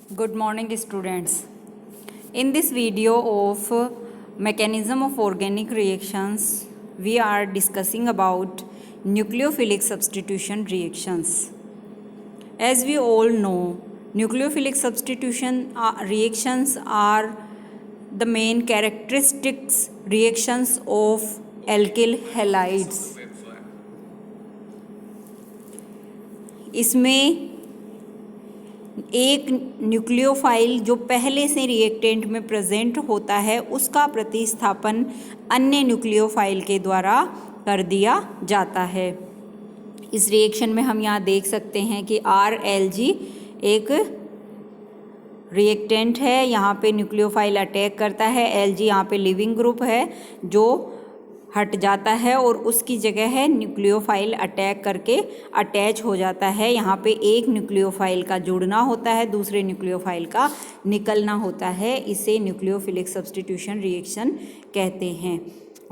Good morning, students. In this video of mechanism of organic reactions, we are discussing about nucleophilic substitution reactions. As we all know, nucleophilic substitution reactions are the main characteristics reactions of alkyl halides. इसमें एक nucleophile जो पहले से reactant में present होता है उसका प्रतिस्थापन अन्य न्यूक्लियोफाइल के द्वारा कर दिया जाता है। इस रिएक्शन में हम यहाँ देख सकते हैं कि RLG एक रिएक्टेंट है, यहाँ पे न्यूक्लियोफाइल अटैक करता है, LG यहाँ पे लिविंग ग्रुप है जो हट जाता है और उसकी जगह है न्यूक्लियोफाइल अटैक करके अटैच हो जाता है। यहाँ पे एक न्यूक्लियोफाइल का जुड़ना होता है, दूसरे न्यूक्लियोफाइल का निकलना होता है। इसे न्यूक्लियोफिलिक सब्स्टिट्यूशन रिएक्शन कहते हैं।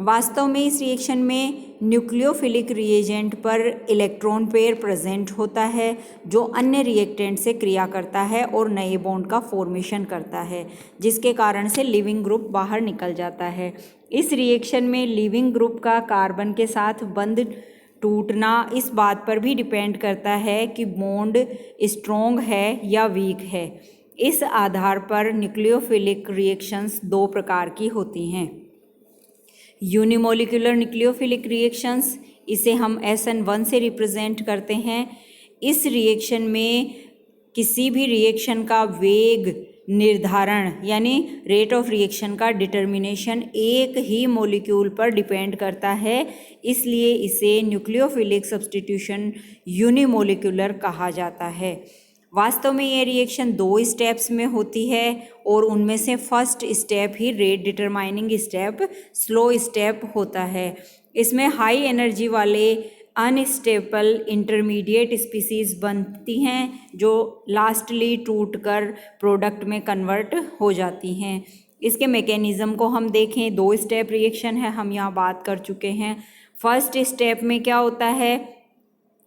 वास्तव में इस रिएक्शन में न्यूक्लियोफिलिक रिएजेंट पर इलेक्ट्रॉन पेयर प्रेजेंट होता है जो अन्य रिएक्टेंट से क्रिया करता है और नए बॉन्ड का फॉर्मेशन करता है, जिसके कारण से लिविंग ग्रुप बाहर निकल जाता है। इस रिएक्शन में लिविंग ग्रुप का कार्बन के साथ बंध टूटना इस बात पर भी डिपेंड करता है कि बॉन्ड स्ट्रॉन्ग है या वीक है। इस आधार पर न्यूक्लियोफिलिक रिएक्शंस दो प्रकार की होती हैं। यूनिमोलिकुलर न्यूक्लियोफिलिक रिएक्शंस, इसे हम SN1 से रिप्रेजेंट करते हैं। इस रिएक्शन में किसी भी रिएक्शन का वेग निर्धारण यानी रेट ऑफ रिएक्शन का डिटर्मिनेशन एक ही मॉलिक्यूल पर डिपेंड करता है, इसलिए इसे न्यूक्लियोफिलिक सब्स्टिट्यूशन यूनिमोलिकुलर कहा जाता है। वास्तव में ये रिएक्शन दो स्टेप्स में होती है और उनमें से फर्स्ट स्टेप ही rate determining step, slow step होता है। इसमें हाई एनर्जी वाले अनस्टेबल इंटरमीडिएट स्पीसीज बनती हैं जो लास्टली टूटकर प्रोडक्ट में कन्वर्ट हो जाती हैं। इसके मैकेनिज़्म को हम देखें, दो स्टेप रिएक्शन है, हम यहाँ बात कर चुके हैं। फर्स्ट स्टेप में क्या होता है,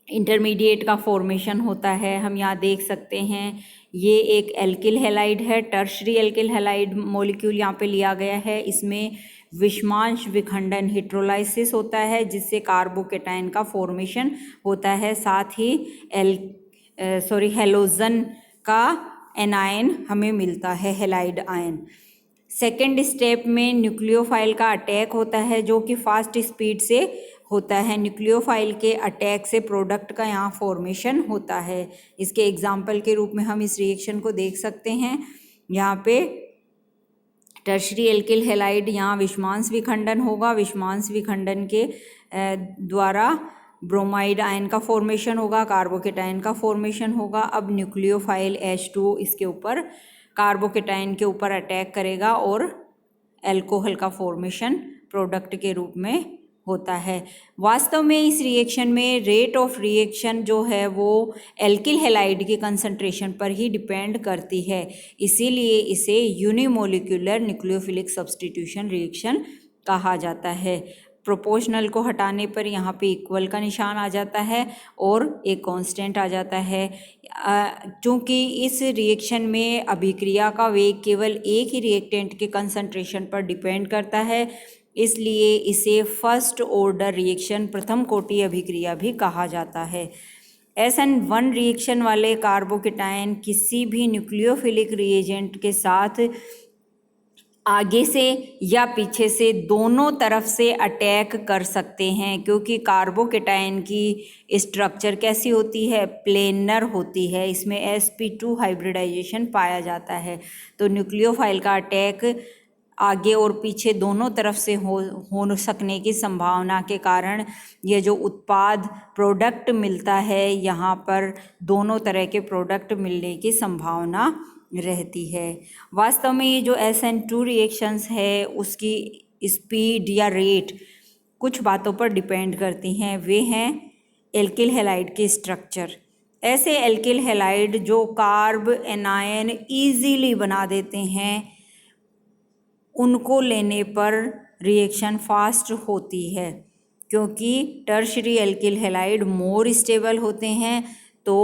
इंटरमीडिएट का फॉर्मेशन होता है। हम यहाँ देख सकते हैं ये एक एल्किल हैलाइड है, टर्शरी एल्किल हैलाइड मॉलिक्यूल यहाँ पे लिया गया है। इसमें विषमांश विखंडन हिड्रोलाइसिस होता है जिससे कार्बोकेटाइन का फॉर्मेशन होता है, साथ ही हेलोजन का एनायन हमें मिलता है, हैलाइड आयन। सेकेंड स्टेप में न्यूक्लियोफाइल का अटैक होता है जो कि फास्ट स्पीड से होता है। न्यूक्लियोफाइल के अटैक से प्रोडक्ट का यहाँ फॉर्मेशन होता है। इसके एग्जाम्पल के रूप में हम इस रिएक्शन को देख सकते हैं। यहाँ पे टर्शरी एल्किल हैलाइड, यहाँ विषमांश विखंडन होगा, विषमांश विखंडन के द्वारा ब्रोमाइड आयन का फॉर्मेशन होगा, कार्बोकेटाइन का फॉर्मेशन होगा। अब न्यूक्लियोफाइल H2 इसके ऊपर कार्बोकेटाइन के ऊपर अटैक करेगा और अल्कोहल का फॉर्मेशन प्रोडक्ट के रूप में होता है। वास्तव में इस रिएक्शन में रेट ऑफ रिएक्शन जो है वो एल्किल हैलाइड की कंसंट्रेशन पर ही डिपेंड करती है, इसीलिए इसे यूनिमोलिकुलर न्यूक्लियोफिलिक सब्स्टिट्यूशन रिएक्शन कहा जाता है। प्रोपोर्शनल को हटाने पर यहाँ पे इक्वल का निशान आ जाता है और एक कांस्टेंट आ जाता है। चूँकि इस रिएक्शन में अभिक्रिया का वेग केवल एक ही रिएक्टेंट के कंसंट्रेशन पर डिपेंड करता है, इसलिए इसे फर्स्ट ऑर्डर रिएक्शन, प्रथम कोटि अभिक्रिया भी कहा जाता है। SN1 रिएक्शन वाले कार्बोकेटाइन किसी भी न्यूक्लियोफिलिक रिएजेंट के साथ आगे से या पीछे से दोनों तरफ से अटैक कर सकते हैं, क्योंकि कार्बोकेटाइन की स्ट्रक्चर कैसी होती है, प्लेनर होती है। इसमें sp2 हाइब्रिडाइजेशन पाया जाता है, तो न्यूक्लियोफाइल का अटैक आगे और पीछे दोनों तरफ से हो सकने की संभावना के कारण ये जो उत्पाद प्रोडक्ट मिलता है, यहाँ पर दोनों तरह के प्रोडक्ट मिलने की संभावना रहती है। वास्तव में ये जो SN2 रिएक्शंस है उसकी स्पीड या रेट कुछ बातों पर डिपेंड करती हैं। वे हैं एल्किल हैलाइड के स्ट्रक्चर। ऐसे एल्किल हैलाइड जो कार्ब एनायन ईजीली बना देते हैं, उनको लेने पर रिएक्शन फास्ट होती है, क्योंकि tertiary alkyl halide more stable होते हैं। तो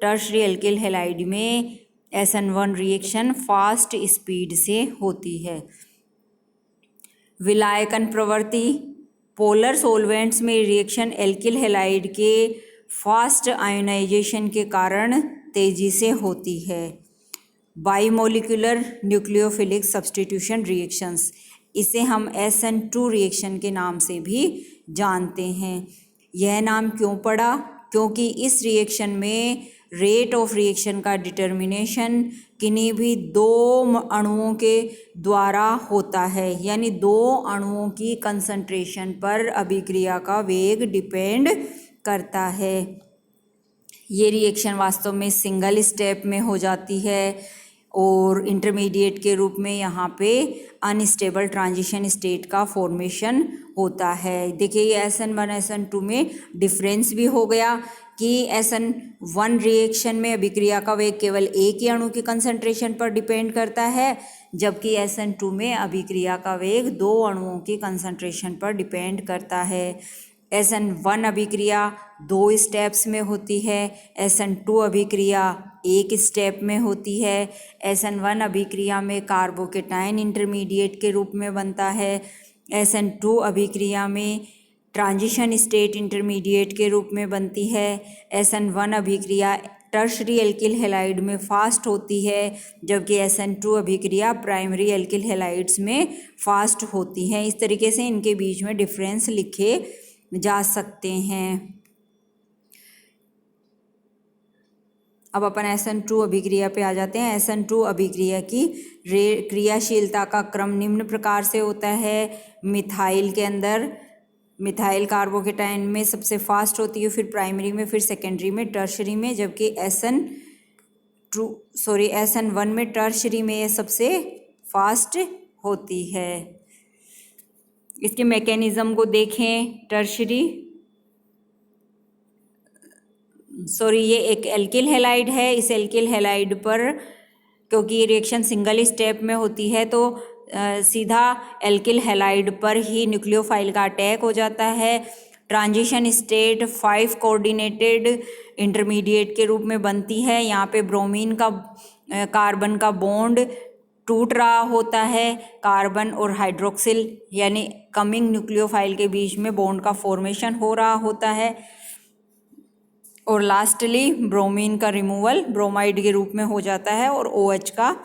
टर्शरी एल्किल हैलाइड में SN1 रिएक्शन फास्ट स्पीड से होती है। विलायकन प्रवृत्ति, पोलर सॉल्वेंट्स में रिएक्शन एल्किल हैलाइड के फास्ट आयोनाइजेशन के कारण तेजी से होती है। बाईमोलिकुलर न्यूक्लियोफिलिक सब्स्टिट्यूशन रिएक्शंस, इसे हम SN2 रिएक्शन के नाम से भी जानते हैं। यह नाम क्यों पड़ा? क्योंकि इस रिएक्शन में रेट ऑफ रिएक्शन का डिटर्मिनेशन किन्हीं भी दो अणुओं के द्वारा होता है, यानी दो अणुओं की कंसंट्रेशन पर अभिक्रिया का वेग डिपेंड करता है। ये रिएक्शन वास्तव में सिंगल स्टेप में हो जाती है और इंटरमीडिएट के रूप में यहाँ पे अनस्टेबल ट्रांजिशन स्टेट का फॉर्मेशन होता है। देखिए ये SN1 SN2 में डिफरेंस भी हो गया कि SN1 रिएक्शन में अभिक्रिया का वेग केवल एक ही अणु की कंसंट्रेशन पर डिपेंड करता है, जबकि SN2 में अभिक्रिया का वेग दो अणुओं की कंसंट्रेशन पर डिपेंड करता है। SN1 अभिक्रिया 2 स्टेप्स में होती है, SN2 अभिक्रिया 1 स्टेप में होती है। SN1 अभिक्रिया में कार्बोकेटाइन इंटरमीडिएट के रूप में बनता है, SN2 अभिक्रिया में ट्रांजिशन स्टेट इंटरमीडिएट के रूप में बनती है। SN1 अभिक्रिया टर्शरी एल्किल हैलाइड में फास्ट होती है, जबकि SN2 अभिक्रिया प्राइमरी एल्किल हैलाइड्स में फास्ट होती है। इस तरीके से इनके बीच में डिफरेंस लिखे जा सकते हैं। अब अपन SN2 अभिक्रिया पे आ जाते हैं। SN2 अभिक्रिया की क्रियाशीलता का क्रम निम्न प्रकार से होता है। मिथाइल के अंदर मिथाइल कार्बोकेटाइन में सबसे फास्ट होती है, फिर प्राइमरी में, फिर सेकेंडरी में, टर्शरी में, जबकि SN1 में टर्शरी में ये सबसे फास्ट होती है। इसके मैकेनिज्म को देखें। ये एक एल्किल हैलाइड है। इस एल्किल हैलाइड पर क्योंकि ये रिएक्शन सिंगल स्टेप में होती है तो सीधा एल्किल हैलाइड पर ही न्यूक्लियोफाइल का अटैक हो जाता है। ट्रांजिशन स्टेट 5 कोऑर्डिनेटेड इंटरमीडिएट के रूप में बनती है। यहाँ पे ब्रोमीन का कार्बन का बॉन्ड टूट रहा होता है, कार्बन और हाइड्रोक्सिल यानी कमिंग न्यूक्लियोफाइल के बीच में बॉन्ड का फॉर्मेशन हो रहा होता है, और लास्टली ब्रोमीन का रिमूवल ब्रोमाइड के रूप में हो जाता है और OH का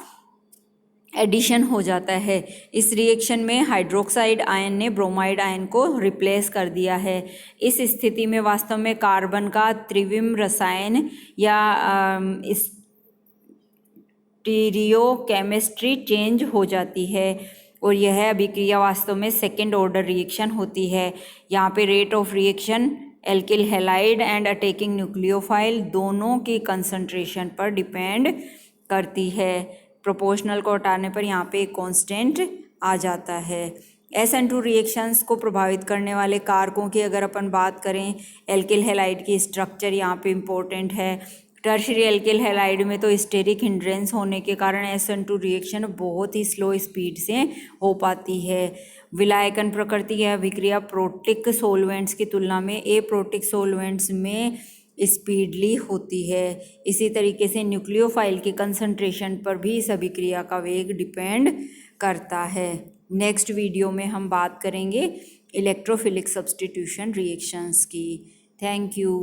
एडिशन हो जाता है। इस रिएक्शन में हाइड्रोक्साइड आयन ने ब्रोमाइड आयन को रिप्लेस कर दिया है। इस स्थिति में वास्तव में कार्बन का त्रिविम रसायन या स्टीरियोकेमिस्ट्री चेंज हो जाती है और यह अभिक्रिया वास्तव में सेकेंड ऑर्डर रिएक्शन होती है। यहाँ पे rate of reaction alkyl halide and attacking nucleophile दोनों की कंसंट्रेशन पर डिपेंड करती है। प्रोपोर्शनल को हटाने पर यहाँ पे एक कांस्टेंट आ जाता है। SN2 रिएक्शंस को प्रभावित करने वाले कारकों की अगर अपन बात करें, एल्किल हैलाइड की स्ट्रक्चर यहाँ पे इम्पोर्टेंट है। टर्शरी एल्किल हैलाइड में तो स्टेरिक हिंड्रेंस होने के कारण SN2 रिएक्शन बहुत ही स्लो स्पीड से हो पाती है। विलायकन प्रकृति यह अभिक्रिया प्रोटिक सोलवेंट्स की तुलना में एप्रोटिक सोलवेंट्स में स्पीडली होती है। इसी तरीके से न्यूक्लियोफाइल की कंसंट्रेशन पर भी इस अभिक्रिया का वेग डिपेंड करता है। नेक्स्ट वीडियो में हम बात करेंगे इलेक्ट्रोफिलिक सब्स्टिट्यूशन रिएक्शंस की। Thank you.